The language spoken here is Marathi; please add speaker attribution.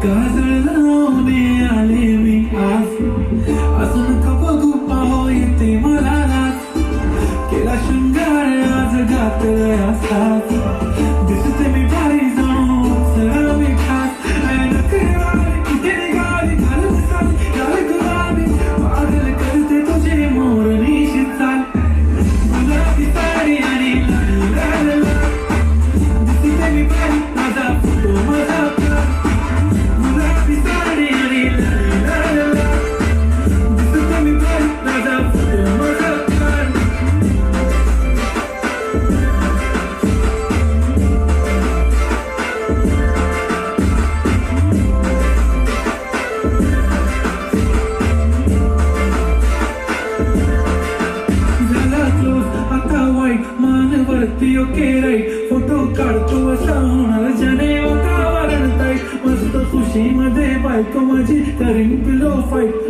Speaker 1: काजळ लावणे आले मी आज, असं नका बघू पाहो येते मला लाज. केला शृंगार आज घातलाय असाच, दिसते मी भारी जाऊन सगळं मी खास. नखरेवाली कुठे निघाली घालत साली लाल गुलाबी, पागल करते तुझे मोरणीशी चाल. गुलाबी साडी आणि लाल लाल लाल, दिसते मी भारी माझा फोटो माझा प्यार. गुलाबी साडी आणि लाल लाल लाल, दिसते मी भारी माझा फोटो माझा प्यार. झाला क्लोज आता वाईट मानवरती ओके राईट, फोटो काढतो असा होणार ज्याने वातावरण ताईट. मस्त सुशी मध्ये बायको माझी करीन पिलो फाईट.